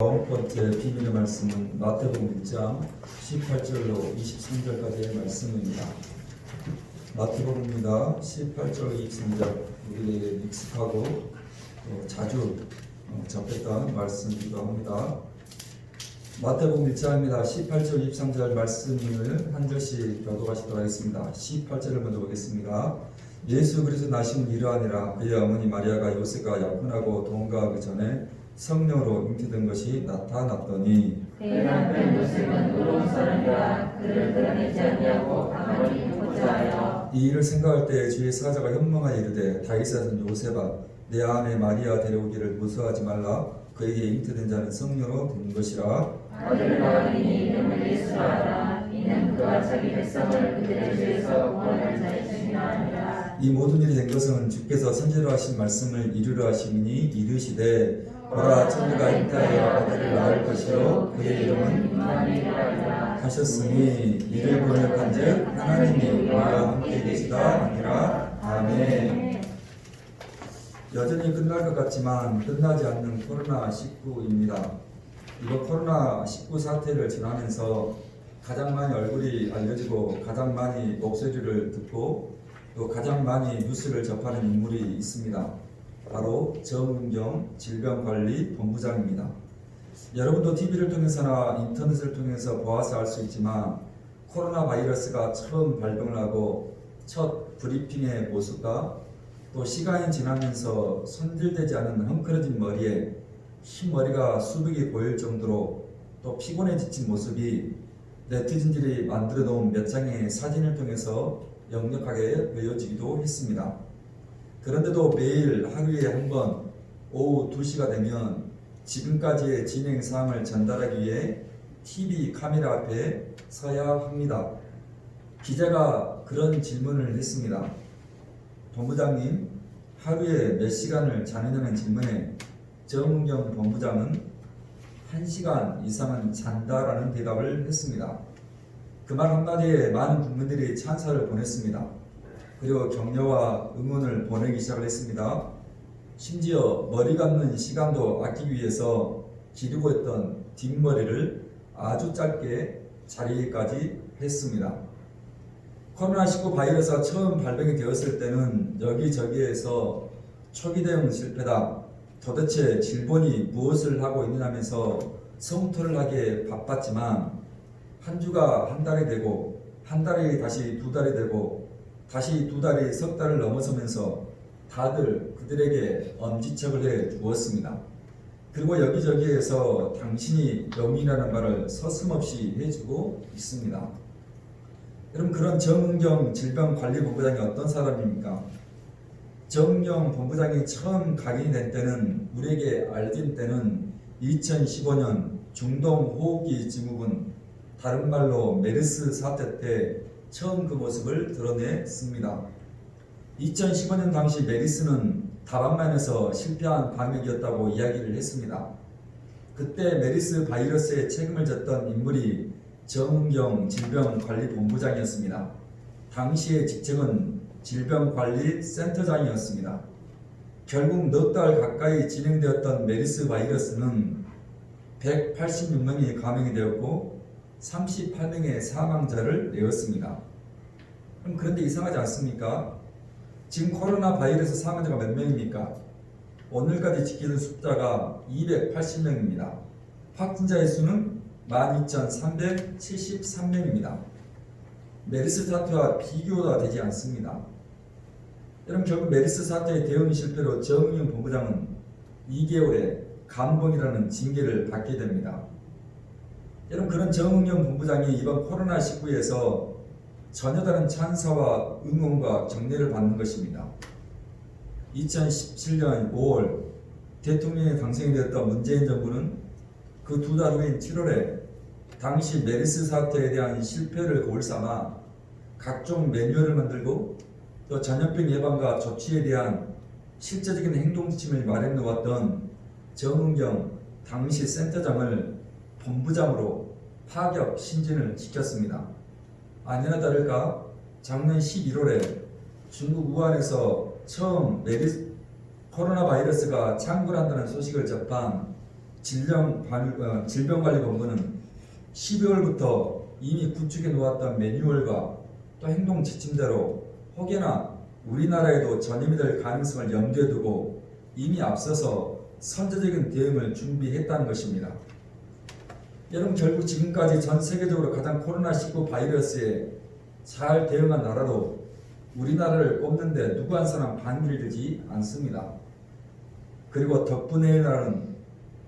아홉 번째 비밀의 말씀은 마태복음 1장 18절로 23절까지의 말씀입니다. 마태복음입니다. 18절 23절 우리에게 익숙하고 자주 접했던 말씀이기도 합니다. 마태복음 1장입니다. 18절 23절 말씀을 한 절씩 교독하시도록 하겠습니다. 18절을 먼저 보겠습니다. 예수 그리스도 나심은 이러하니라. 그의 어머니 마리아가 요셉과 약혼하고 동거하기 전에 성령으로 잉태된 것이 나타났더니 그의 남편 요셉은 의로운 사람이라 그를 드러내지 아니하고 가만히 있고자 하여 이 일을 생각할 때 주의 사자가 현명하여 이르되 다윗의 요셉아 내 아내 마리아 데려오기를 무서워하지 말라. 그에게 잉태된 자는 성령으로 된 것이라. 아들을 낳으니 이름을 예수라 하라. 이는 그와 자기 백성을 그들의 죄에서 구원할 자이시니라 하니라. 이 모든 일이 된 것은 주께서 선지로 하신 말씀을 이루려 하심이니 이르시되 보라 처녀가 잉태하여 아들을 낳을 것이요 그의 이름은 임마누엘이라 하셨으니 이를 번역한즉 하나님이 우리와 함께 계시다 하니라. 아멘. 여전히 끝날 것 같지만 끝나지 않는 코로나19입니다. 이거 코로나19 사태를 지나면서 가장 많이 얼굴이 알려지고 가장 많이 목소리를 듣고 또 가장 많이 뉴스를 접하는 인물이 있습니다. 바로 정은경 질병관리본부장입니다. 여러분도 TV를 통해서나 인터넷을 통해서 보아서 알 수 있지만 코로나 바이러스가 처음 발병을 하고 첫 브리핑의 모습과 또 시간이 지나면서 손질되지 않은 헝클어진 머리에 흰머리가 수북이 보일 정도로 또 피곤해 지친 모습이 네티즌들이 만들어 놓은 몇 장의 사진을 통해서 역력하게 보여지기도 했습니다. 그런데도 매일 하루에 한 번 오후 2시가 되면 지금까지의 진행 사항을 전달하기 위해 TV 카메라 앞에 서야 합니다. 기자가 그런 질문을 했습니다. 본부장님, 하루에 몇 시간을 자느냐는 질문에 정은경 본부장은 1시간 이상은 잔다라는 대답을 했습니다. 그 말 한마디에 많은 국민들이 찬사를 보냈습니다. 그리고 격려와 응원을 보내기 시작을 했습니다. 심지어 머리 감는 시간도 아끼기 위해서 기르고 있던 뒷머리를 아주 짧게 자르기까지 했습니다. 코로나19 바이러스가 처음 발병이 되었을 때는 여기저기에서 초기 대응 실패다, 도대체 질본이 무엇을 하고 있느냐면서 성토를 하기에 바빴지만 한 주가 한 달이 되고 한 달이 다시 두 달이 되고 다시 두 달이 석 달을 넘어서면서 다들 그들에게 엄지척을 해 주었습니다. 그리고 여기저기에서 당신이 영이라는 말을 서슴없이 해주고 있습니다. 여러분, 그런 정은경 질병관리본부장이 어떤 사람입니까? 정은경 본부장이 처음 각인이 된 때는, 우리에게 알려진 때는 2015년 중동호흡기 증후군, 다른 말로 메르스 사태 때 처음 그 모습을 드러냈습니다. 2015년 당시 메르스는 다방면에서 실패한 방역이었다고 이야기를 했습니다. 그때 메르스 바이러스에 책임을 졌던 인물이 정은경 질병관리본부장이었습니다. 당시의 직책은 질병관리센터장이었습니다. 결국 넉 달 가까이 진행되었던 메르스 바이러스는 186명이 감염이 되었고 38명의 사망자를 내었습니다. 그런데 이상하지 않습니까? 지금 코로나 바이러스 사망자가 몇 명입니까? 오늘까지 지키는 숫자가 280명입니다. 확진자의 수는 12,373명입니다. 메르스 사태와 비교가 되지 않습니다. 여러분, 결국 메르스 사태의 대응 실패로 정은경 본부장은 2개월의 감봉이라는 징계를 받게 됩니다. 여러분, 그런 정은경 본부장이 이번 코로나19에서 전혀 다른 찬사와 응원과 격려를 받는 것입니다. 2017년 5월 대통령이 당선이 되었던 문재인 정부는 그 두 달 후인 7월에 당시 메르스 사태에 대한 실패를 거울 삼아 각종 매뉴얼을 만들고 또 전염병 예방과 조치에 대한 실제적인 행동 지침을 마련해 놓았던 정은경 당시 센터장을 본부장으로 파격 신진을 시켰습니다. 아니나 다를까 작년 11월에 중국 우한에서 처음 코로나 바이러스가 창궐한다는 소식을 접한 질병관리본부는 12월부터 이미 구축해 놓았던 매뉴얼과 또 행동 지침대로 혹여나 우리나라에도 전염이 될 가능성을 염두에 두고 이미 앞서서 선제적인 대응을 준비했다는 것입니다. 여러분, 결국 지금까지 전 세계적으로 가장 코로나19 바이러스에 잘 대응한 나라로 우리나라를 꼽는데 누구 한 사람 반기를 들지 않습니다. 그리고 덕분에 나라는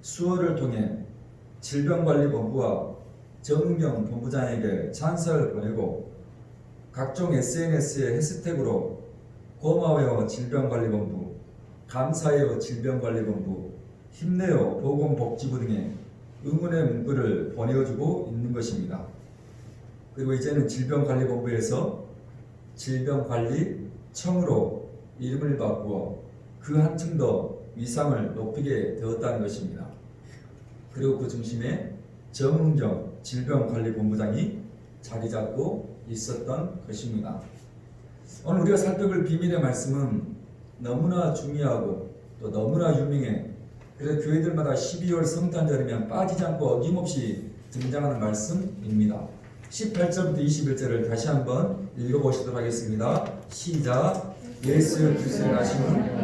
수어를 통해 질병관리본부와 정은경 본부장에게 찬사를 보내고 각종 SNS에 해시태그로 고마워요 질병관리본부, 감사해요 질병관리본부, 힘내요 보건복지부 등의 응원의 문구를 보내어주고 있는 것입니다. 그리고 이제는 질병관리본부에서 질병관리청으로 이름을 바꾸어 그 한층 더 위상을 높이게 되었다는 것입니다. 그리고 그 중심에 정은경 질병관리본부장이 자리 잡고 있었던 것입니다. 오늘 우리가 살펴볼 비밀의 말씀은 너무나 중요하고 또 너무나 유명해. 그래서 교회들마다 12월 성탄절이면 빠지지 않고 어김없이 등장하는 말씀입니다. 18절부터 21절을 다시 한번 읽어보시도록 하겠습니다. 시작. 예수 그리스도의 나심은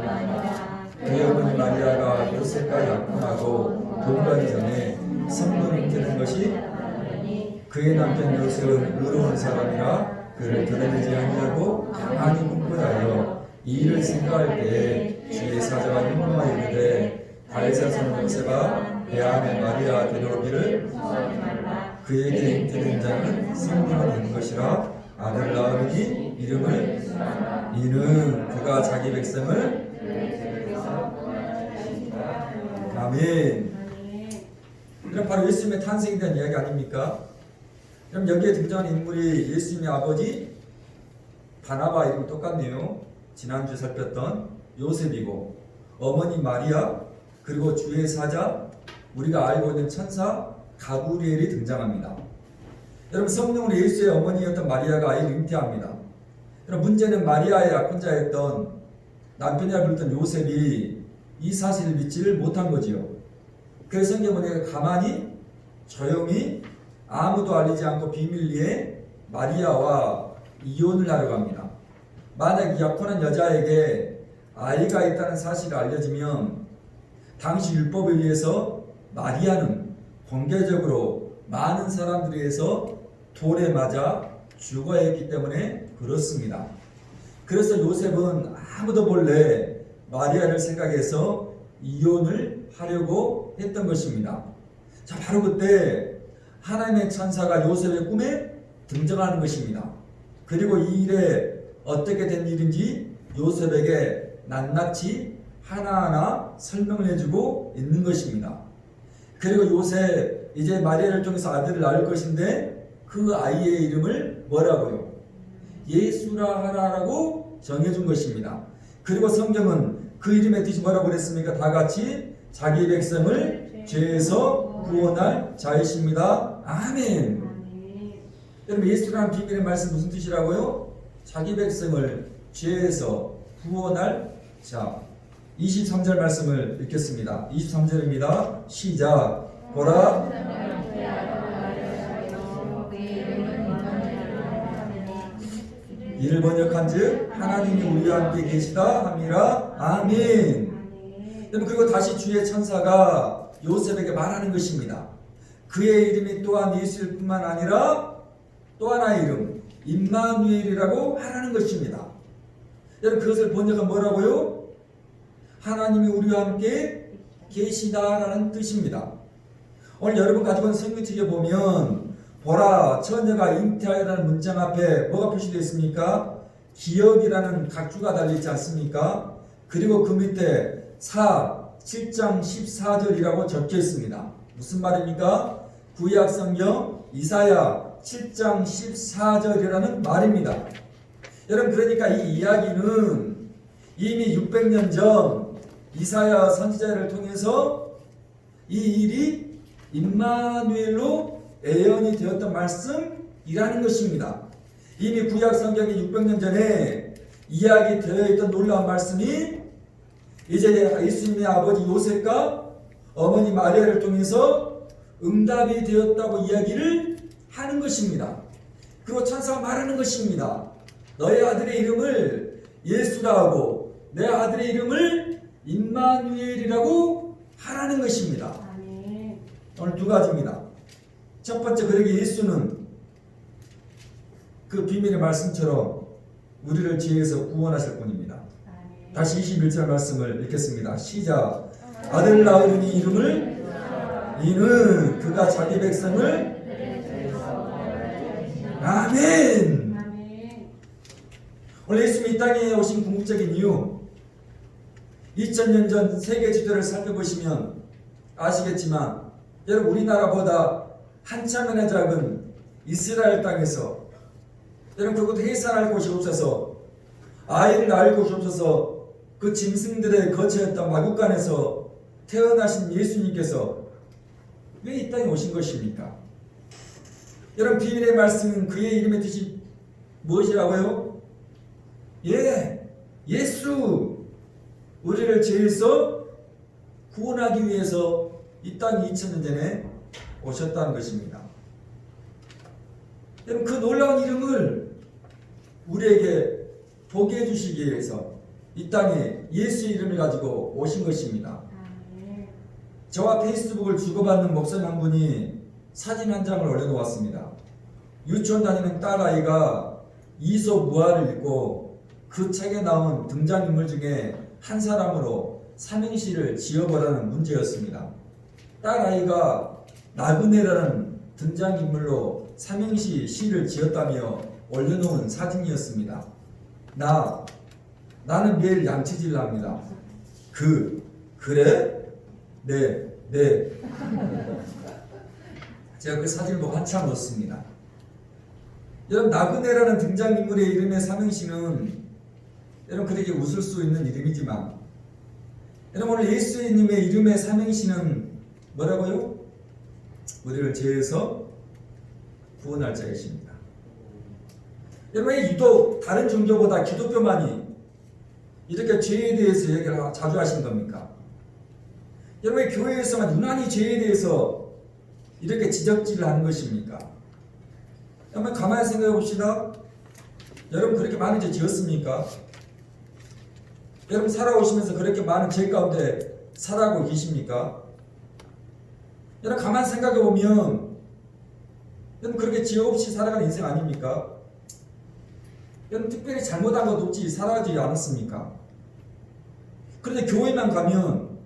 그의 어머니 마리아가 요셉과 약혼하고 동거하기 전에 성령이 잉태된 것이 그의 남편 요셉은 의로운 사람이라 그를 드러내지 아니하고 가만히 꿈꾸다여 이 일을 생각할 때에 주의 사자가 현명하여 이르되 다윗사손 요셉아 내 아내 마리아 데려오기를 그에게 잉태된 자는 성령이 된 것이라 아들 낳으니 이름을 이는 그가 자기 백성을 아멘. 그럼 바로 예수님의 탄생에 대한 이야기 아닙니까? 그럼 여기에 등장하는 인물이 예수님의 아버지 바나바 이름 똑같네요. 지난주에 살폈던 요셉이고 어머니 마리아 그리고 주의 사자 우리가 알고 있는 천사 가브리엘이 등장합니다. 여러분, 성령으로 예수의 어머니였던 마리아가 아이를 잉태합니다. 여러분, 문제는 마리아의 약혼자였던 남편이라 불렸던 요셉이 이 사실을 믿지를 못한 거지요. 그래서 성경 보니까 가만히 조용히 아무도 알리지 않고 비밀리에 마리아와 이혼을 하려고 합니다. 만약 약혼한 여자에게 아이가 있다는 사실이 알려지면 당시 율법에 의해서 마리아는 공개적으로 많은 사람들에 의해서 돌에 맞아 죽어야 했기 때문에 그렇습니다. 그래서 요셉은 아무도 몰래 마리아를 생각해서 이혼을 하려고 했던 것입니다. 자, 바로 그때 하나님의 천사가 요셉의 꿈에 등장하는 것입니다. 그리고 이 일에 어떻게 된 일인지 요셉에게 낱낱이 하나하나 설명을 해주고 있는 것입니다. 그리고 요셉 이제 마리아를 통해서 아들을 낳을 것인데 그 아이의 이름을 뭐라고요? 예수라 하라라고 정해준 것입니다. 그리고 성경은 그 이름의 뜻이 뭐라고 그랬습니까? 다 같이 자기 백성을 죄에서 구원할 자이십니다. 아멘. 여러분, 예수라는 비밀의 말씀 무슨 뜻이라고요? 자기 백성을 죄에서 구원할 자. 23절 말씀을 읽겠습니다. 23절입니다. 시작. 보라 이를 번역한즉 하나님이 우리와 함께 계시다 함이라. 아멘. 여러분, 그리고 다시 주의 천사가 요셉에게 말하는 것입니다. 그의 이름이 또한 예수일 뿐만 아니라 또 하나의 이름 임마누엘이라고 하라는 것입니다. 여러분, 그것을 번역하면 뭐라고요? 하나님이 우리와 함께 계시다라는 뜻입니다. 오늘 여러분 가지고 있는 성경책에 보면 보라 처녀가 잉태하여라는 문장 앞에 뭐가 표시되어 있습니까? 기억이라는 각주가 달려있지 않습니까? 그리고 그 밑에 7장 14절이라고 적혀 있습니다. 무슨 말입니까? 구약 성경 이사야 7장 14절이라는 말입니다. 여러분, 그러니까 이 이야기는 이미 600년 전 이사야 선지자를 통해서 이 일이 임마누엘로 예언이 되었던 말씀이라는 것입니다. 이미 구약 성경에 600년 전에 이야기 되어 있던 놀라운 말씀이 이제 예수님의 아버지 요셉과 어머니 마리아를 통해서 응답이 되었다고 이야기를 하는 것입니다. 그리고 천사가 말하는 것입니다. 너의 아들의 이름을 예수라 하고 내 아들의 이름을 임마누엘이라고 하라는 것입니다. 아멘. 오늘 두 가지입니다. 첫 번째, 그러게 예수는 그 비밀의 말씀처럼 우리를 죄에서 구원하실 분입니다. 아멘. 다시 21절 말씀을 읽겠습니다. 시작. 아들 낳으니 이름을 이는 그가 자기 백성을 아멘. 아멘. 오늘 예수님이 이 땅에 오신 궁극적인 이유, 2000년 전 세계 지도를 살펴보시면 아시겠지만 여러분, 우리나라보다 한참이나 작은 이스라엘 땅에서 여러분, 그곳 해산할 곳이 없어서 아이를 낳을 곳이 없어서 그 짐승들의 거처였던 마국간에서 태어나신 예수님께서 왜 이 땅에 오신 것입니까? 여러분, 비밀의 말씀은 그의 이름의 뜻이 무엇이라고요? 예수! 우리를 죄에서 구원하기 위해서 이 땅에 2000년 전에 오셨다는 것입니다. 여러분, 그 놀라운 이름을 우리에게 보게 해주시기 위해서 이 땅에 예수의 이름을 가지고 오신 것입니다. 아멘. 저와 페이스북을 주고받는 목사님 한 분이 사진 한 장을 올려놓았습니다. 유치원 다니는 딸아이가 이솝우화를 읽고 그 책에 나온 등장인물 중에 한 사람으로 삼행시를 지어보라는 문제였습니다. 딸아이가 나그네라는 등장인물로 삼행시 시를 지었다며 올려놓은 사진이었습니다. 나는 매일 양치질을 합니다. 그래? 네. 제가 그 사진을 보고 한참 웃습니다. 여러분, 나그네라는 등장인물의 이름의 삼행시는 여러분, 그렇게 웃을 수 있는 이름이지만 여러분, 오늘 예수님의 이름의 삼행시는 뭐라고요? 우리를 죄에서 구원할 자이십니다. 여러분, 유독 다른 종교보다 기독교만이 이렇게 죄에 대해서 얘기를 자주 하신 겁니까? 여러분, 교회에서만 유난히 죄에 대해서 이렇게 지적질을 하는 것입니까? 한번 가만히 생각해 봅시다. 여러분, 그렇게 많은 죄 지었습니까? 여러분, 살아오시면서 그렇게 많은 죄 가운데 살아가고 계십니까? 여러분, 가만히 생각해 보면 여러분, 그렇게 죄 없이 살아가는 인생 아닙니까? 여러분, 특별히 잘못한 것 없이 살아가지 않았습니까? 그런데 교회만 가면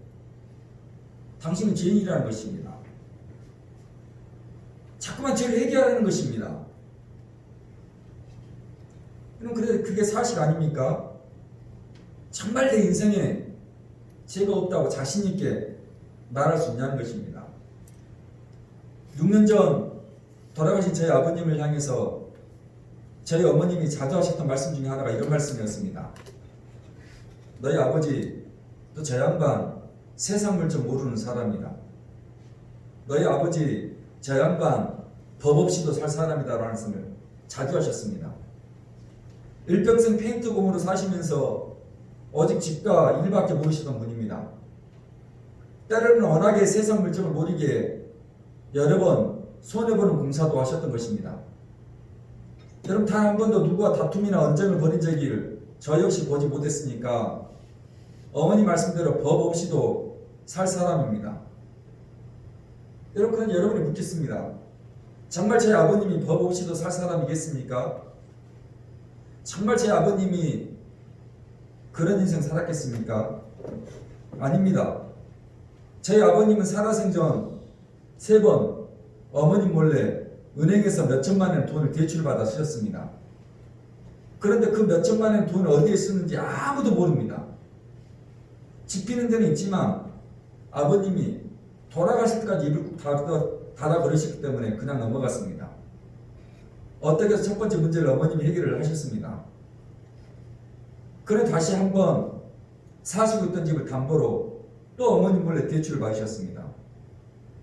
당신은 죄인이라는 것입니다. 자꾸만 죄를 회개하라는 것입니다. 그런데 그게 사실 아닙니까? 정말 내 인생에 죄가 없다고 자신있게 말할 수 있냐는 것입니다. 6년 전 돌아가신 저희 아버님을 향해서 저희 어머님이 자주 하셨던 말씀 중에 하나가 이런 말씀이었습니다. 너희 아버지, 또 저 양반 세상 물정 모르는 사람이다. 너희 아버지, 저 양반 법 없이도 살 사람이다라는 말씀을 자주 하셨습니다. 일평생 페인트공으로 사시면서 오직 집과 일밖에 모르시던 분입니다. 때로는 워낙에 세상 물정을 모르기에 여러 번 손해보는 공사도 하셨던 것입니다. 여러분, 단 한 번도 누구와 다툼이나 언쟁을 벌인 적을 저 역시 보지 못했으니까 어머니 말씀대로 법 없이도 살 사람입니다. 여러분, 그런 여러분이 묻겠습니다. 정말 제 아버님이 법 없이도 살 사람이겠습니까? 정말 제 아버님이 그런 인생 살았겠습니까? 아닙니다. 제 아버님은 살아생전 3번 어머님 몰래 은행에서 몇천만 원 돈을 대출받아 쓰셨습니다. 그런데 그 몇천만 원 돈을 어디에 쓰는지 아무도 모릅니다. 지피는 데는 있지만 아버님이 돌아가실 때까지 입을 꾹 닫아 버리셨기 때문에 그냥 넘어갔습니다. 어떻게 해서 첫 번째 문제를 어머님이 해결을 하셨습니다. 그래 다시 한번 사시고 있던 집을 담보로 또 어머님 몰래 대출을 받으셨습니다.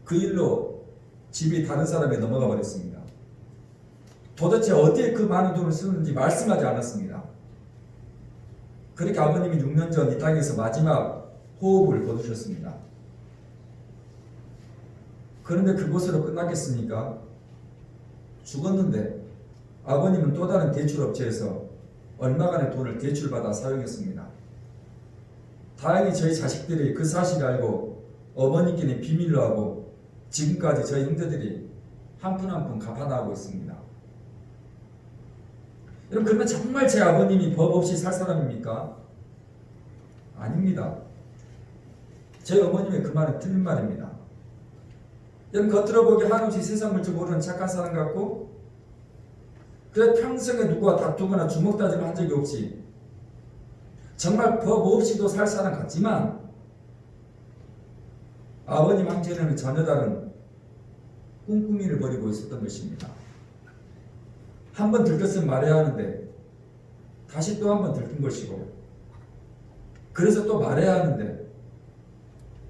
그 일로 집이 다른 사람에 넘어가 버렸습니다. 도대체 어디에 그 많은 돈을 쓰는지 말씀하지 않았습니다. 그렇게 아버님이 6년 전 이 땅에서 마지막 호흡을 거두셨습니다. 그런데 그것으로 끝났겠습니까? 죽었는데 아버님은 또 다른 대출업체에서 얼마간의 돈을 대출받아 사용했습니다. 다행히 저희 자식들이 그 사실을 알고 어머니께는 비밀로 하고 지금까지 저희 형제들이 한 푼 한 푼 갚아나가고 있습니다. 여러분, 그러면 정말 제 아버님이 법 없이 살 사람입니까? 아닙니다. 저희 어머님의 그 말은 틀린 말입니다. 여러분, 겉으로 보기 한없이 세상 물줄 모르는 착한 사람 같고, 그래 평생에 누구와 다투거나 주먹다짐을 한 적이 없이 정말 법 없이도 살 사람 같지만, 아버님 한테는 전혀 다른 꿍꿍이를 벌이고 있었던 것입니다. 한 번 들켰으면 말해야 하는데 다시 또 한 번 들킨 것이고, 그래서 또 말해야 하는데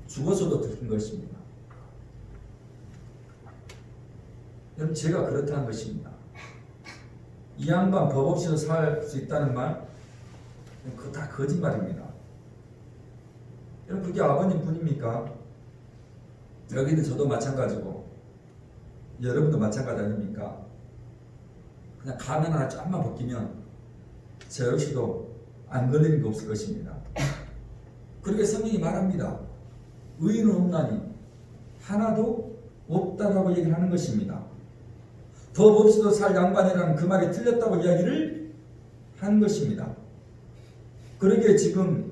죽어서도 들킨 것입니다. 여러분, 제가 그렇다는 것입니다. 이 양반 법 없이도 살 수 있다는 말, 그거 다 거짓말입니다. 여러분, 그게 아버님 뿐입니까? 여기는 저도 마찬가지고 여러분도 마찬가지 아닙니까? 그냥 가면 하나 쫙만 벗기면 저 역시도 안 걸리는 게 없을 것입니다. 그렇게 성경이 말합니다. 의인은 없나니 하나도 없다라고 얘기를 하는 것입니다. 법 없이도 살 양반이라는 그 말이 틀렸다고 이야기를 하는 것입니다. 그러기에 지금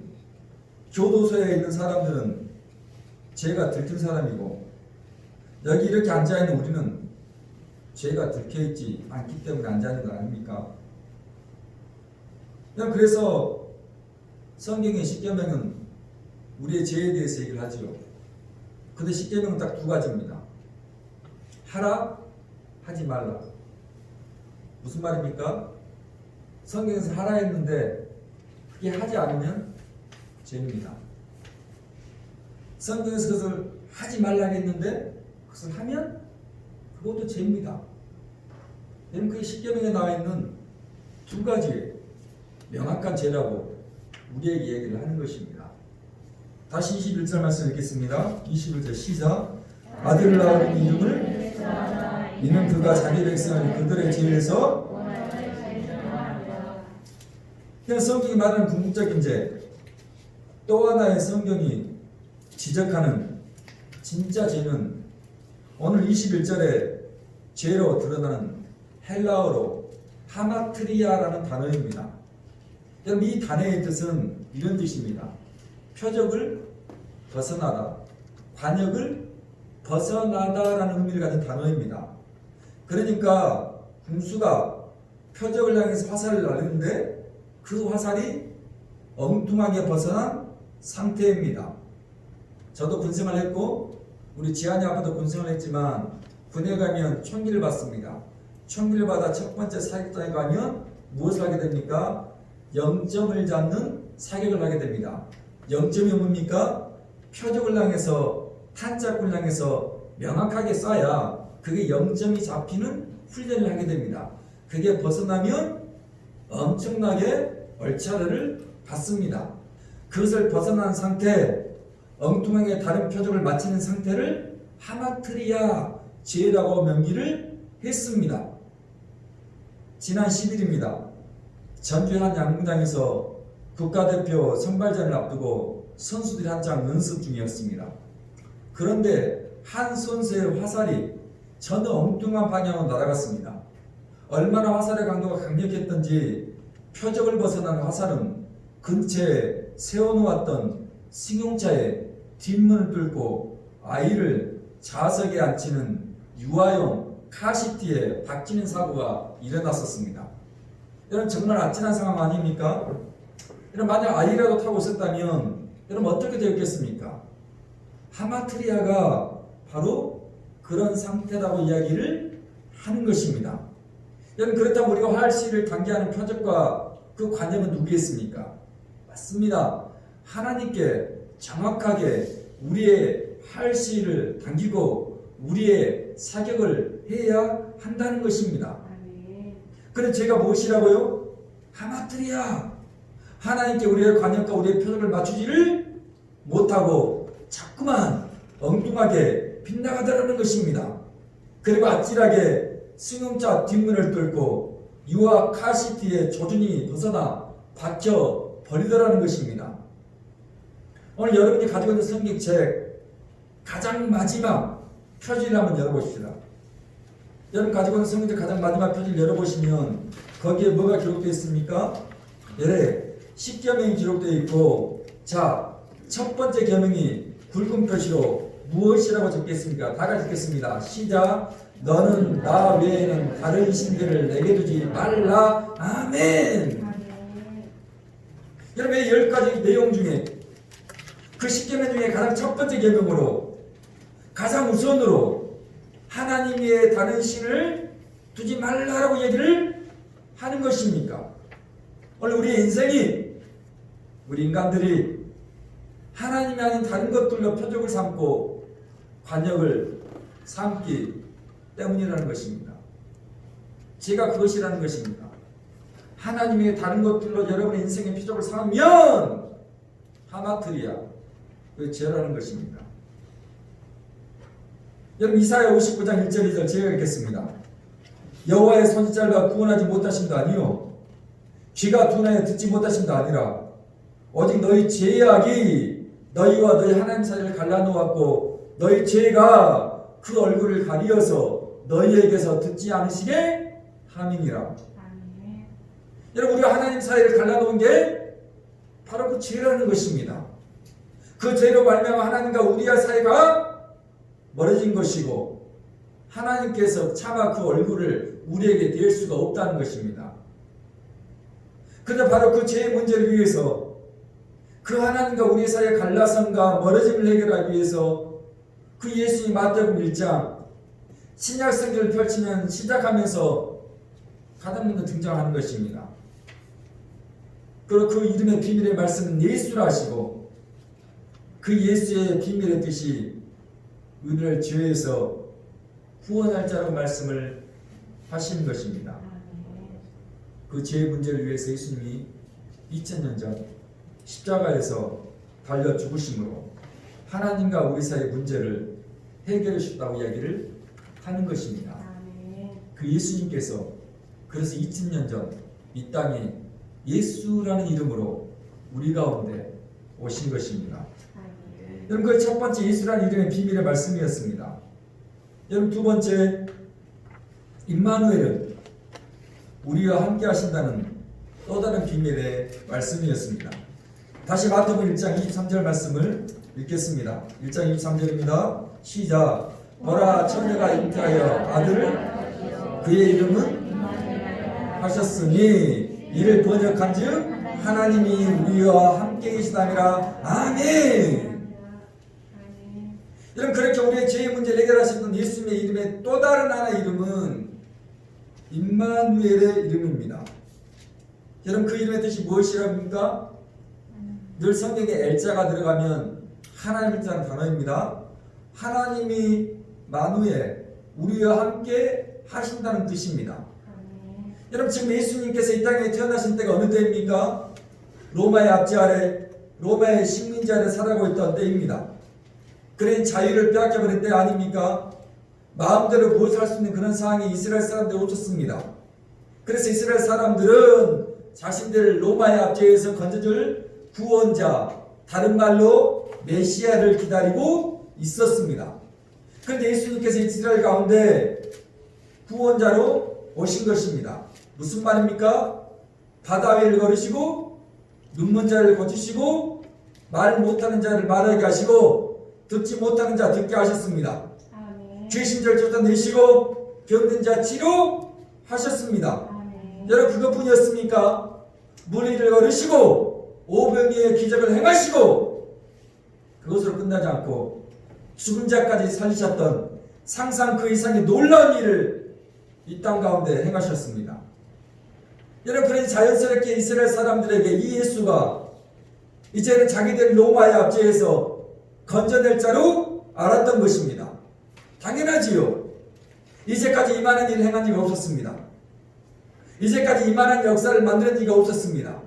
교도소에 있는 사람들은 죄가 들킨 사람이고, 여기 이렇게 앉아있는 우리는 죄가 들켜있지 않기 때문에 앉아있는 거 아닙니까? 그래서 성경의 십계명은 우리의 죄에 대해서 얘기를 하지요. 근데 십계명은 딱 두 가지입니다. 하라, 하지 말라. 무슨 말입니까? 성경에서 하라 했는데 그게 하지 않으면 죄입니다. 성경에서 그것을 하지 말라 했는데 그것을 하면 그것도 죄입니다. 여러분, 그게 십계명에 나와 있는 두 가지의 명확한 죄라고 우리에게 얘기를 하는 것입니다. 다시 21절 말씀 읽겠습니다. 21절 시작. 아들을 낳은 이름을 이는 그가 자기 백성을 그들의 죄에서, 그냥 성경이 말하는 궁극적인 죄, 또 하나의 성경이 지적하는 진짜 죄는 오늘 21절에 죄로 드러나는 헬라어로 하마트리아라는 단어입니다. 이 단어의 뜻은 이런 뜻입니다. 표적을 벗어나다, 관역을 벗어나다라는 의미를 가진 단어입니다. 그러니까 군수가 표적을 향해서 화살을 날리는데 그 화살이 엉뚱하게 벗어난 상태입니다. 저도 군생활을 했고 우리 지한이 아빠도 군생활을 했지만 군에 가면 총기를 받습니다. 총기를 받아 첫 번째 사격장에 가면 무엇을 하게 됩니까? 0점을 잡는 사격을 하게 됩니다. 0점이 뭡니까? 표적을 향해서, 탄자꾼을 향해서 명확하게 쏴야 그게 0점이 잡히는 훈련을 하게 됩니다. 그게 벗어나면 엄청나게 얼차려를 받습니다. 그것을 벗어난 상태, 엉뚱하게 다른 표적을 맞히는 상태를 하마트리아 죄라고 명기를 했습니다. 지난 10일입니다. 전주의 한 야구장에서 국가대표 선발전을 앞두고 선수들이 한창 연습 중이었습니다. 그런데 한 선수의 화살이 전혀 엉뚱한 방향으로 날아갔습니다. 얼마나 화살의 강도가 강력했던지 표적을 벗어난 화살은 근처에 세워놓았던 승용차의 뒷문을 뚫고 아이를 좌석에 앉히는 유아용 카시트에 박히는 사고가 일어났었습니다. 여러분, 정말 아찔한 상황 아닙니까? 여러분, 만약 아이라도 타고 있었다면 여러분 어떻게 되었겠습니까? 하마트리아가 바로 그런 상태라고 이야기를 하는 것입니다. 여러분, 그렇다면 우리가 활시를 단계하는 표적과 그 관념은 누구겠습니까? 맞습니다. 하나님께 정확하게 우리의 활시를 당기고 우리의 사격을 해야 한다는 것입니다. 그런데 제가 무엇이라고요? 하마트리아, 하나님께 우리의 관념과 우리의 표적을 맞추지를 못하고 자꾸만 엉뚱하게 빗나가더라는 것입니다. 그리고 아찔하게 승용차 뒷문을 뚫고 유아 카시트의 조준이 벗어나 박혀 버리더라는 것입니다. 오늘 여러분이 가지고 있는 성경책 가장 마지막 표지를 한번 열어보십시다. 여러분 가지고 있는 성경책 가장 마지막 표지를 열어보시면 거기에 뭐가 기록되어 있습니까? 예, 10계명이 기록되어 있고, 자, 첫 번째 계명이 굵은 표시로 무엇이라고 적겠습니까? 다 같이 읽겠습니다. 시작. 너는 나 외에는 다른 신들을 내게 두지 말라. 아멘. 여러분, 이 10가지 내용 중에 그 10계명 중에 가장 첫 번째 계명으로 가장 우선으로 하나님 외에 다른 신을 두지 말라라고 얘기를 하는 것입니까? 오늘 우리의 인생이, 우리 인간들이 하나님이 아닌 다른 것들로 표적을 삼고 관역을 삼기 때문이라는 것입니다. 제가 그것이라는 것입니다. 하나님의 다른 것들로 여러분의 인생의 표적을 삼으면 하마트리아, 그 죄라는 것입니다. 여러분 이사야 59장 1절 2절 제가 읽겠습니다. 여호와의 손이 짧아 구원하지 못하심도 아니요 귀가 둔하여 듣지 못하심도 아니라 오직 너희 죄악이 너희와 너희 하나님 사이를 갈라놓았고 너희 죄가 그 얼굴을 가리어서 너희에게서 듣지 않으시게 함이니라. 여러분 우리가 하나님 사이를 갈라놓은 게 바로 그 죄라는 것입니다. 그 죄로 말미암아 하나님과 우리와 사이가 멀어진 것이고 하나님께서 차마 그 얼굴을 우리에게 댈 수가 없다는 것입니다. 그런데 바로 그 죄의 문제를 위해서 그 하나님과 우리 사이의 갈라섬과 멀어짐을 해결하기 위해서 그 예수님 마태복음 1장 신약 성경을 펼치면 시작하면서 가장 먼저 등장하는 것입니다. 그리고 그 이름의 비밀의 말씀은 예수라 하시고 그 예수의 비밀의 뜻이 우리를 죄에서 구원할 자라고 말씀을 하시는 것입니다. 그 죄의 문제를 위해서 예수님이 2000년 전 십자가에서 달려 죽으심으로 하나님과 우리 사이의 문제를 해결해 주셨다고 이야기를 하는 것입니다. 그 예수님께서 그래서 2000년 전 이 땅에 예수라는 이름으로 우리 가운데 오신 것입니다. 여러분 그 첫 번째 예수라는 이름의 비밀의 말씀이었습니다. 여러분 두 번째 임마누엘은 우리와 함께 하신다는 또 다른 비밀의 말씀이었습니다. 다시 마태복음 1장 23절 말씀을 읽겠습니다. 1장 23절입니다. 시작. 보라 처녀가 잉태하여 아들을 그의 이름은 하셨으니 이를 번역한즉 하나님이 우리와 함께 계시다니라. 아멘. 여러분 그렇게 우리의 죄의 문제를 해결하셨던 예수님의 이름의 또 다른 하나의 이름은 임마누엘의 이름입니다. 여러분 그 이름의 뜻이 무엇이랍니까? 늘 성경에 엘자가 들어가면 하나님을 뜻하는 단어입니다. 하나님이 마누엘, 우리와 함께 하신다는 뜻입니다. 여러분 지금 예수님께서 이 땅에 태어나신 때가 어느 때입니까? 로마의 압제 아래, 로마의 식민지 아래 살아가고 있던 때입니다. 그래 자유를 빼앗겨버린 때 아닙니까? 마음대로 무엇을 할 수 있는 그런 상황이 이스라엘 사람들이 오셨습니다. 그래서 이스라엘 사람들은 자신들을 로마의 압제에서 건져줄 구원자, 다른 말로 메시아를 기다리고 있었습니다. 그런데 예수님께서 이스라엘 가운데 구원자로 오신 것입니다. 무슨 말입니까? 바다 위를 걸으시고 눈먼 자를 고치시고 말 못하는 자를 말하게 하시고 듣지 못하는 자 듣게 하셨습니다. 귀신들 쫓아내시고 병든 자 치료하셨습니다. 여러분 그것뿐이었습니까? 물 위를 걸으시고 오병이의 기적을 행하시고 그것으로 끝나지 않고 죽은 자까지 살리셨던 상상 그 이상의 놀라운 일을 이 땅 가운데 행하셨습니다. 여러분 그래서 자연스럽게 이스라엘 사람들에게 이 예수가 이제는 자기들 로마의 압제에서 건져낼 자로 알았던 것입니다. 당연하지요. 이제까지 이만한 일을 행한 이가 없었습니다. 이제까지 이만한 역사를 만드는 이가 없었습니다.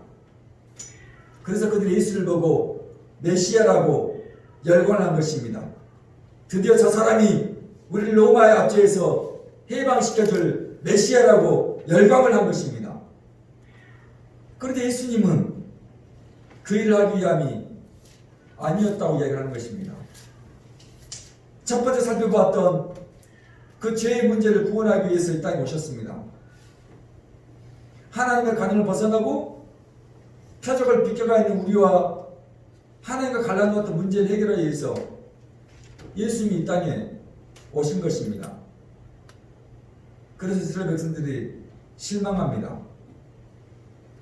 그래서 그들이 예수를 보고 메시아라고 열광한 것입니다. 드디어 저 사람이 우리를 로마의 압제에서 해방시켜줄 메시아라고 열광을 한 것입니다. 그런데 예수님은 그 일을 하기 위함이 아니었다고 이야기를 하는 것입니다. 첫 번째 살펴보았던 그 죄의 문제를 구원하기 위해서 이 땅에 오셨습니다. 하나님의 관용을 벗어나고 표적을 비껴가 있는 우리와 하나님과 갈라놓았던 문제를 해결하기 위해서 예수님이 이 땅에 오신 것입니다. 그래서 이스라엘 백성들이 실망합니다.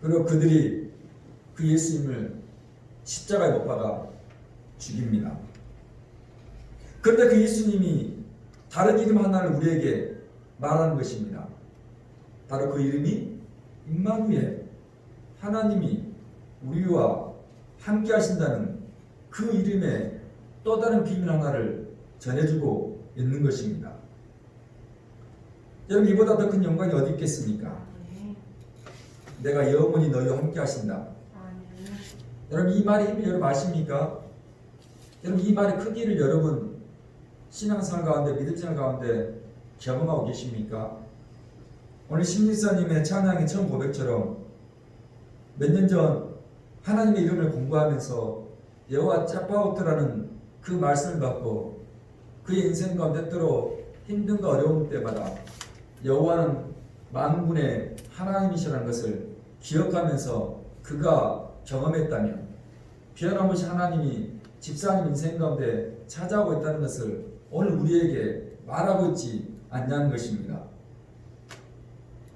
그리고 그들이 그 예수님을 십자가에 못 박아 죽입니다. 그런데 그 예수님이 다른 이름 하나를 우리에게 말하는 것입니다. 바로 그 이름이 임마누엘, 하나님이 우리와 함께 하신다는 그 이름의 또 다른 비밀 하나를 전해주고 있는 것입니다. 여러분, 이보다 더 큰 영광이 어디 있겠습니까? 내가 영원히 너희와 함께 하신다. 여러분, 이 말의 힘을 여러분 아십니까? 여러분, 이 말의 크기를 여러분 신앙생활 가운데, 믿음생활 가운데 경험하고 계십니까? 오늘 심리사님의 찬양의 처음 고백처럼 몇 년 전 하나님의 이름을 공부하면서 여호와 짜파오트라는 그 말씀을 받고 그의 인생 가운데 때때로 힘든가 어려운 때마다 여호와는 만군의 하나님이시라는 것을 기억하면서 그가 경험했다면 변함없이 하나님이 집사님 인생 가운데 찾아오고 있다는 것을 오늘 우리에게 말하고 있지 않냐는 것입니다.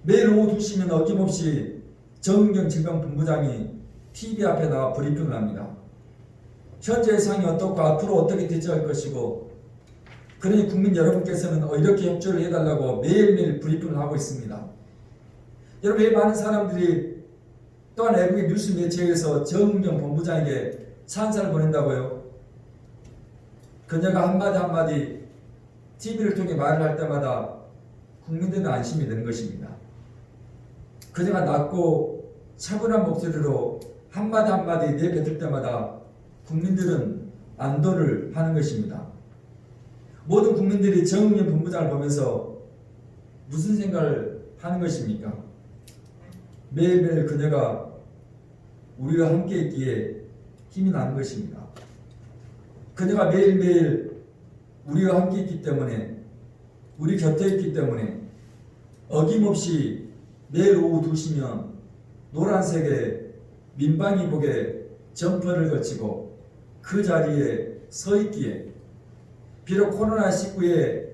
매일 오후 2시면 어김없이 정은경 질병본부장이 TV 앞에 나와 브리핑을 합니다. 현재의 상황이 어떻고 앞으로 어떻게 대처할 것이고, 그러니 국민 여러분께서는 이렇게 협조를 해달라고 매일매일 브리핑을 하고 있습니다. 여러분, 왜 많은 사람들이 또한 외국의 뉴스 매체에서 정은경 본부장에게 찬사를 보낸다고요? 그녀가 한마디 한마디 TV를 통해 말을 할 때마다 국민들은 안심이 되는 것입니다. 그녀가 낮고 차분한 목소리로 한마디 한마디 내뱉을 때마다 국민들은 안도를 하는 것입니다. 모든 국민들이 정은경 본부장을 보면서 무슨 생각을 하는 것입니까? 매일매일 그녀가 우리와 함께 있기에 힘이 나는 것입니다. 그녀가 매일매일 우리와 함께 있기 때문에, 우리 곁에 있기 때문에 어김없이 매일 오후 2시면 노란색의 민방위복에 점퍼를 걸치고 그 자리에 서 있기에, 비록 코로나19의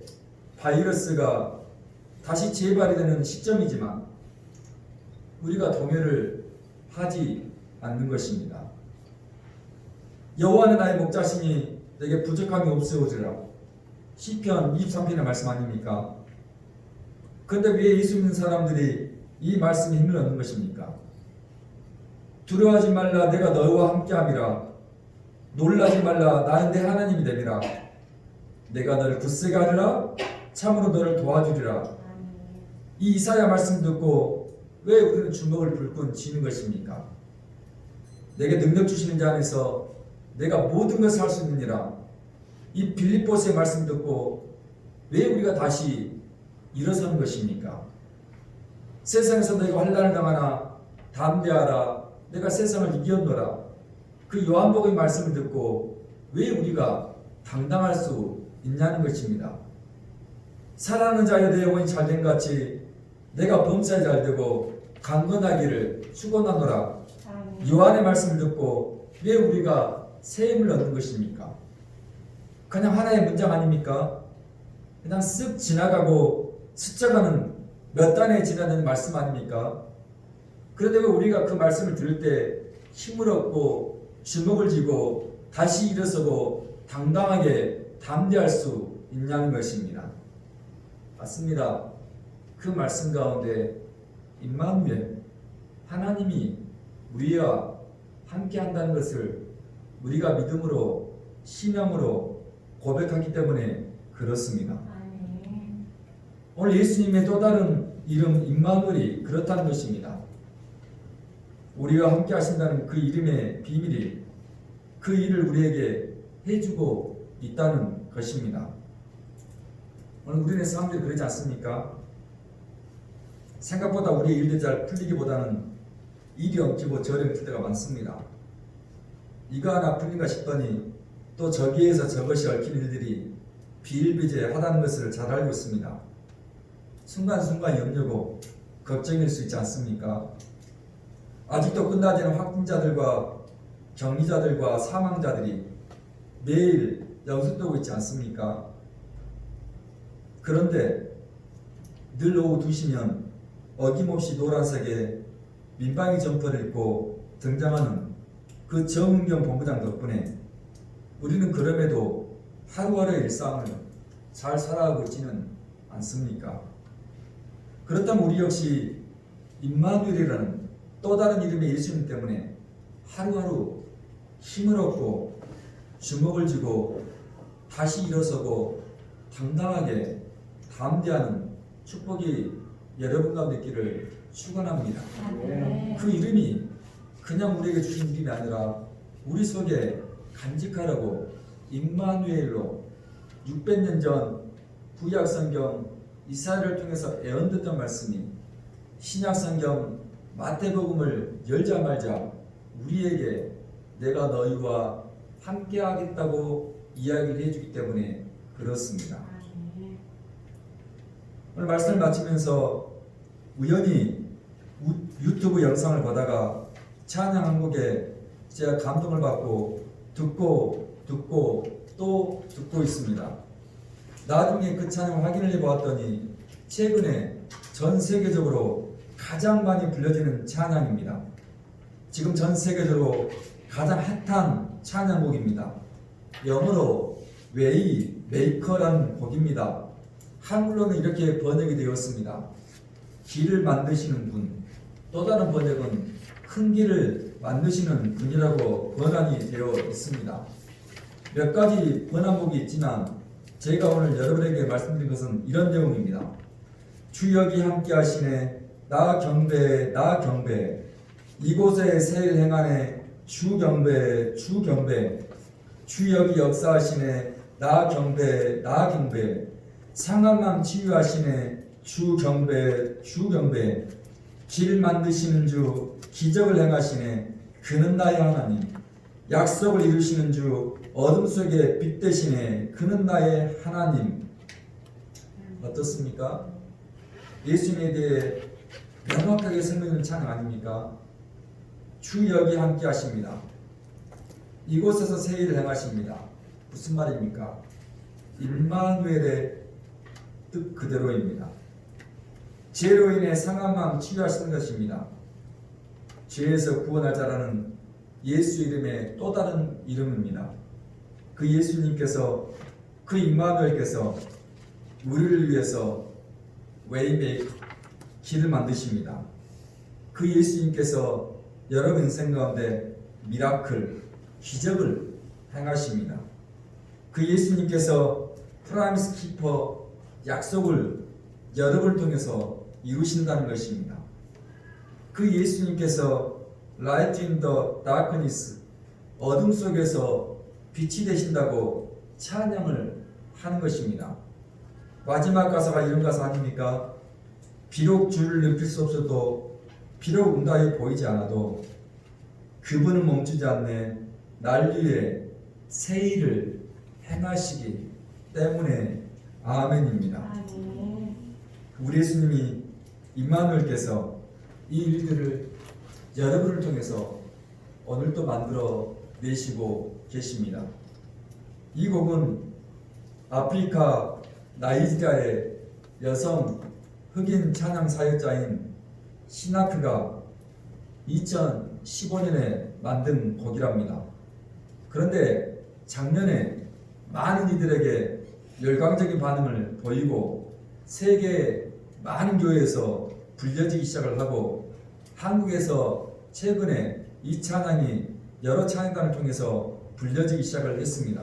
바이러스가 다시 재발이 되는 시점이지만 우리가 동요를 하지 않는 것입니다. 여호와는 나의 목자시니 내게 부족함이 없으리라. 시편 23편의 말씀 아닙니까? 그런데 왜 예수 믿는 사람들이 이 말씀에 힘을 얻는 것입니까? 두려워하지 말라, 내가 너희와 함께함이라. 놀라지 말라, 나는 내 하나님이 됨이라. 내가 너를 굳세게 하리라, 참으로 너를 도와주리라. 이 이사야 말씀 듣고 왜 우리는 주먹을 불끈 쥐는 것입니까? 내게 능력 주시는 자 안에서 내가 모든 것을 할 수 있느니라. 이 빌립보서의 말씀 듣고 왜 우리가 다시 일어서는 것입니까? 세상에서 너희가 환난을 당하나 담대하라, 내가 세상을 이겼노라. 그 요한복음의 말씀을 듣고 왜 우리가 당당할 수 있냐는 것입니다. 사랑하는 자여 내 영혼이 잘된 같이 내가 범사에 잘되고 강건하기를 축원하노라. 요한의 말씀을 듣고 왜 우리가 새 힘을 얻는 것입니까? 그냥 하나의 문장 아닙니까? 그냥 쓱 지나가고 스쳐가는 몇 단에 지나는 말씀 아닙니까? 그런데 왜 우리가 그 말씀을 들을 때 힘을 얻고 주먹을 쥐고 다시 일어서고 당당하게 담대할 수 있냐는 것입니다. 맞습니다. 그 말씀 가운데 임마누엘, 하나님이 우리와 함께 한다는 것을 우리가 믿음으로, 신앙으로 고백하기 때문에 그렇습니다. 오늘 예수님의 또 다른 이름 임마누엘이 그렇다는 것입니다. 우리와 함께 하신다는 그 이름의 비밀이 그 일을 우리에게 해주고 있다는 것입니다. 오늘 우리네 사람들이 그러지 않습니까? 생각보다 우리의 일들이 잘 풀리기보다는 일이 엉키고 절이 엉킬 때가 많습니다. 이거 하나 풀린가 싶더니 또 저기에서 저것이 얽힌 일들이 비일비재하다는 것을 잘 알고 있습니다. 순간순간 염려고 걱정일 수 있지 않습니까? 아직도 끝나지 않은 확진자들과 격리자들과 사망자들이 매일 영습되고 있지 않습니까? 그런데 늘 오후 2시면 어김없이 노란색의 민방위 점퍼를 입고 등장하는 그 정은경 본부장 덕분에 우리는 그럼에도 하루하루의 일상을 잘 살아가고 있지는 않습니까? 그렇다면 우리 역시 임마누엘이라는 또 다른 이름의 예수님 때문에 하루하루 힘을 얻고 주먹을 쥐고 다시 일어서고 당당하게 담대하는 축복이 여러분 가운데 있기를 축원합니다. 그 이름이 그냥 우리에게 주신 이름이 아니라 우리 속에 간직하라고 임마누엘로 600년 전 구약성경 이사야를 통해서 예언됐던 말씀이 신약성경 마태복음을 열자마자 우리에게 내가 너희와 함께 하겠다고 이야기를 해주기 때문에 그렇습니다. 오늘 말씀을 마치면서 우연히 유튜브 영상을 보다가 찬양 한 곡에 제가 감동을 받고 듣고 또 듣고 있습니다. 나중에 그 찬양을 확인을 해보았더니 최근에 전 세계적으로 가장 많이 불려지는 찬양입니다. 지금 전 세계적으로 가장 핫한 찬양곡입니다. 영어로 웨이 메이커라는 곡입니다. 한글로는 이렇게 번역이 되었습니다. 길을 만드시는 분, 또 다른 번역은 큰 길을 만드시는 분이라고 번안이 되어 있습니다. 몇 가지 번안곡이 있지만 제가 오늘 여러분에게 말씀드린 것은 이런 내용입니다. 주역이 함께 하시네 나 경배 나 경배 이곳에 세일 행하네 주 경배 주 경배 주역이 역사하시네 나 경배 나 경배 상한맘 치유하시네 주 경배 주 경배 길 만드시는 주 기적을 행하시네 그는 나의 하나님 약속을 이루시는 주 어둠 속에 빛 되시네 그는 나의 하나님. 어떻습니까? 예수님에 대해 명확하게 설명하는 찬양 아닙니까? 주 여기 함께 하십니다. 이곳에서 새 일을 행하십니다. 무슨 말입니까? 임마누엘의 뜻 그대로입니다. 죄로 인해 상한 마음 치유하시는 것입니다. 죄에서 구원할 자라는 예수 이름의 또 다른 이름입니다. 그 예수님께서 그 임마누엘께서 우리를 위해서 웨이메이커 길을 만드십니다. 그 예수님께서 여러분 인생 가운데 미라클 기적을 행하십니다. 그 예수님께서 프라미스 키퍼 약속을 여러분을 통해서 이루신다는 것입니다. 그 예수님께서 라이트 인 더 다크니스 어둠 속에서 빛이 되신다고 찬양을 하는 것입니다. 마지막 가사가 이런 가사 아닙니까? 비록 주를 느낄 수 없어도 비록 응답이 보이지 않아도 그분은 멈추지 않네 날 위해 새 일을 행하시기 때문에 아멘입니다. 우리 예수님이 임마누엘께서 이 일들을 여러분을 통해서 오늘도 만들어 내시고 계십니다. 이 곡은 아프리카 나이지리아의 여성 흑인 찬양 사역자인 시나크가 2015년에 만든 곡이랍니다. 그런데 작년에 많은 이들에게 열광적인 반응을 보이고 세계 많은 교회에서 불려지기 시작을 하고 한국에서 최근에 이 찬양이 여러 찬양단을 통해서 불려지기 시작을 했습니다.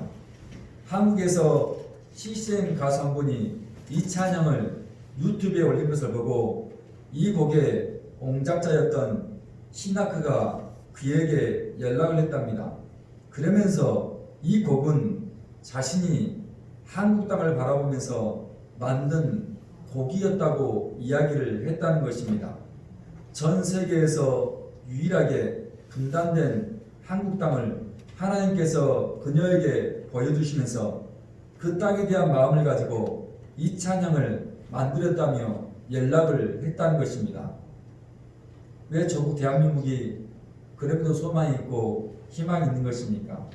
한국에서 CCM 가수 한 분이 이 찬양을 유튜브에 올린 것을 보고 이 곡의 옹작자였던 시나크가 그에게 연락을 했답니다. 그러면서 이 곡은 자신이 한국 땅을 바라보면서 만든 복이었다고 이야기를 했다는 것입니다. 전 세계에서 유일하게 분단된 한국 땅을 하나님께서 그녀에게 보여주시면서 그 땅에 대한 마음을 가지고 이 찬양을 만들었다며 연락을 했다는 것입니다. 왜 조국 대한민국이 그래도 소망이 있고 희망이 있는 것입니까?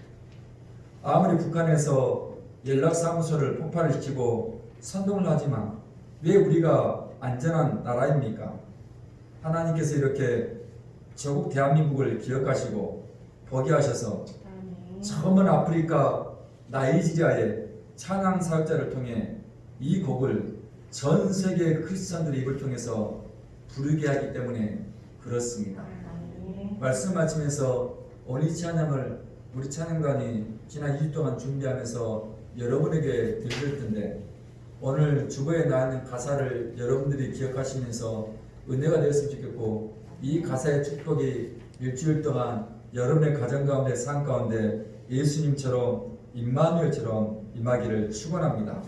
아무리 북한에서 연락사무소를 폭발을 시키고 선동을 하지만 왜 우리가 안전한 나라입니까? 하나님께서 이렇게 조국 대한민국을 기억하시고 보게 하셔서 처음은 아프리카 나이지리아의 찬양 사역자를 통해 이 곡을 전 세계 크리스천들의 입을 통해서 부르게 하기 때문에 그렇습니다. 말씀 마치면서 오늘 찬양을 우리 찬양단이 지난 2주 동안 준비하면서 여러분에게 드릴 텐데 오늘 주보에 나와 있는 가사를 여러분들이 기억하시면서 은혜가 되었으면 좋겠고 이 가사의 축복이 일주일 동안 여러분의 가정 가운데 삶 가운데 예수님처럼 임마누엘처럼 임하기를 축원합니다.